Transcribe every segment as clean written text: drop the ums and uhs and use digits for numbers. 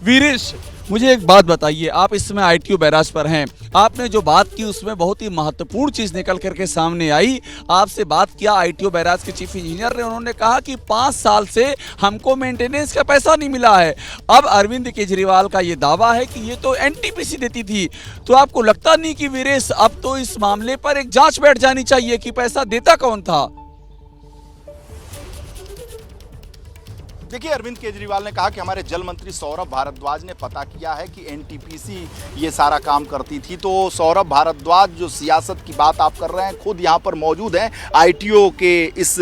वीरेश, मुझे एक बात बताइए, आप इस समय आईटीओ बैराज पर हैं। आपने जो बात की उसमें बहुत ही महत्वपूर्ण चीज निकल करके सामने आई। आपसे बात किया आईटीओ बैराज के चीफ इंजीनियर ने, उन्होंने कहा कि 5 साल से हमको मेंटेनेंस का पैसा नहीं मिला है। अब अरविंद केजरीवाल का ये दावा है कि ये तो एनटीपीसी देती थी। तो आपको लगता नहीं कि वीरेश अब तो इस मामले पर एक जांच बैठ जानी चाहिए कि पैसा देता कौन था? देखिए, अरविंद केजरीवाल ने कहा कि हमारे जल मंत्री सौरभ भारद्वाज ने पता किया है कि एनटीपीसी ये सारा काम करती थी। तो सौरभ भारद्वाज जो सियासत की बात आप कर रहे हैं, खुद यहाँ पर मौजूद हैं, आईटीओ के इस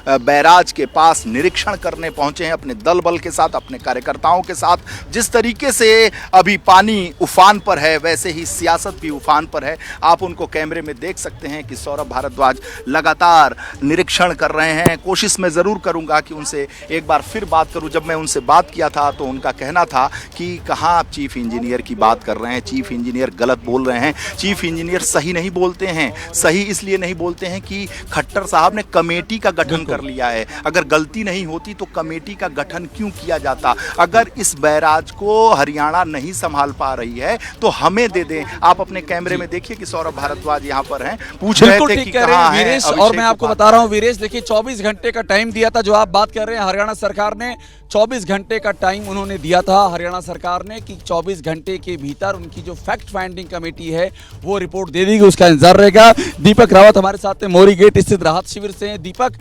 बैराज के पास निरीक्षण करने पहुंचे हैं अपने दल बल के साथ, अपने कार्यकर्ताओं के साथ। जिस तरीके से अभी पानी उफान पर है, वैसे ही सियासत भी उफान पर है। आप उनको कैमरे में देख सकते हैं कि सौरभ भारद्वाज लगातार निरीक्षण कर रहे हैं। कोशिश मैं ज़रूर करूँगा कि उनसे एक बार फिर बात करूं। जब मैं उनसे बात किया था तो उनका कहना था कि कहां आप चीफ इंजीनियर की बात कर रहे हैं, चीफ इंजीनियर गलत बोल रहे हैं, चीफ इंजीनियर सही नहीं बोलते हैं। सही इसलिए नहीं बोलते हैं कि खट्टर साहब ने कमेटी का गठन कर लिया है। अगर गलती नहीं होती तो कमेटी का गठन क्यों किया जाता? अगर इस बैराज को हरियाणा नहीं संभाल पा रही है तो हमें दे दें। आप अपने कैमरे में देखिए कि सौरभ भारद्वाज यहां पर हैं, पूछ रहे थे कि कहां है वीरेश। और मैं आपको बता रहा हूं वीरेश, देखिए 24 घंटे का टाइम दिया था। जो आप बात कर रहे हैं, हरियाणा सरकार ने 24 घंटे का टाइम उन्होंने दिया था हरियाणा सरकार ने कि 24 घंटे के भीतर उनकी जो फैक्ट फाइंडिंग कमेटी है वो रिपोर्ट दे देगी, उसका इंतजार रहेगा। दीपक रावत हमारे साथ में मोरी गेट स्थित राहत शिविर से हैं। दीपक,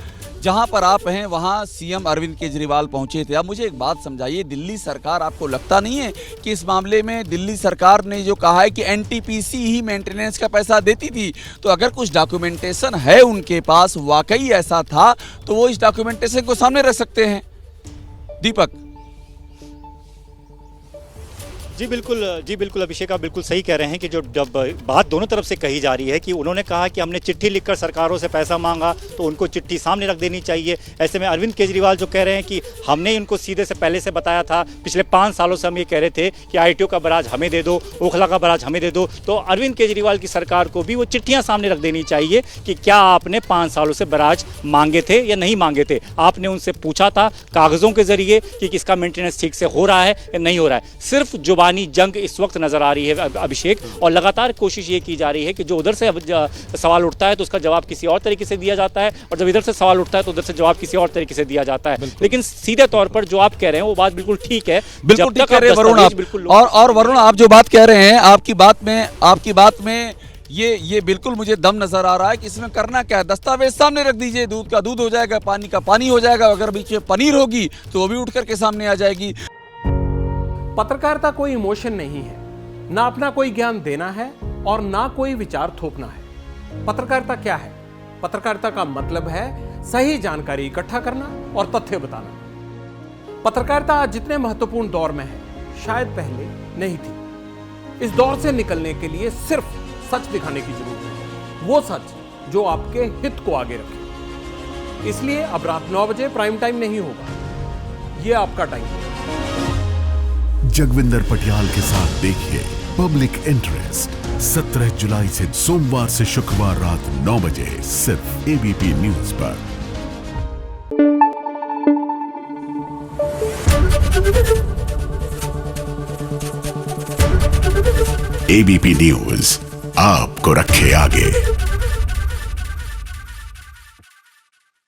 जहां पर आप हैं वहां सीएम अरविंद केजरीवाल पहुंचे थे। अब मुझे एक बात समझाइए, दिल्ली सरकार, आपको लगता नहीं है कि इस मामले में दिल्ली सरकार ने जो कहा है कि एनटीपीसी ही मेंटेनेंस का पैसा देती थी, तो अगर कुछ डॉक्यूमेंटेशन है उनके पास, वाकई ऐसा था, तो वो इस डॉक्यूमेंटेशन को सामने रख सकते हैं? दीपक। जी बिल्कुल अभिषेक, आप बिल्कुल सही कह रहे हैं कि जो बात दोनों तरफ से कही जा रही है कि उन्होंने कहा कि हमने चिट्ठी लिखकर सरकारों से पैसा मांगा तो उनको चिट्ठी सामने रख देनी चाहिए। ऐसे में अरविंद केजरीवाल जो कह रहे हैं कि हमने इनको सीधे से पहले से बताया था, पिछले 5 सालों से हम ये कह रहे थे कि आईटीओ का बराज हमें दे दो, ओखला का बराज हमें दे दो। तो अरविंद केजरीवाल की सरकार को भी वो चिट्ठियाँ सामने रख देनी चाहिए कि क्या आपने 5 सालों से बराज मांगे थे या नहीं मांगे थे। आपने उनसे पूछा था कागज़ों के जरिए कि इसका मेंटेनेंस ठीक से हो रहा है या नहीं हो रहा है। सिर्फ जुबानी जंग इस वक्त नजर आ रही है अभिषेक, और लगातार कोशिश ये की जा रही है कि जो उधर से सवाल उठता है तो उसका जवाब किसी और तरीके से दिया जाता है, और जब इधर से सवाल उठता है तो उधर से जवाब किसी और तरीके से दिया जाता है। लेकिन सीधे तौर पर जो आप कह रहे हैं वो बात बिल्कुल ठीक है। बिल्कुल ठीक कह रहे हैं वरुण आप। और वरुण, आप जो बात कह रहे हैं, आपकी बात में ये बिल्कुल मुझे दम नजर आ रहा है कि इसमें करना क्या है, दस्तावेज सामने रख दीजिए, दूध का दूध हो जाएगा, पानी का पानी हो जाएगा। अगर बीच में पनीर होगी तो वो भी उठ करके सामने आ जाएगी। पत्रकारिता कोई इमोशन नहीं है, ना अपना कोई ज्ञान देना है और ना कोई विचार थोपना है। पत्रकारिता क्या है? पत्रकारिता का मतलब है सही जानकारी इकट्ठा करना और तथ्य बताना। पत्रकारिता आज जितने महत्वपूर्ण दौर में है, शायद पहले नहीं थी। इस दौर से निकलने के लिए सिर्फ सच दिखाने की जरूरत है, वो सच जो आपके हित को आगे रखे। इसलिए अब रात 9 बजे प्राइम टाइम नहीं होगा, ये आपका टाइम है। जगविंदर पटियाल के साथ देखिए पब्लिक इंटरेस्ट 17 जुलाई से सोमवार से शुक्रवार रात 9 बजे सिर्फ एबीपी न्यूज पर। एबीपी न्यूज आपको रखे आगे।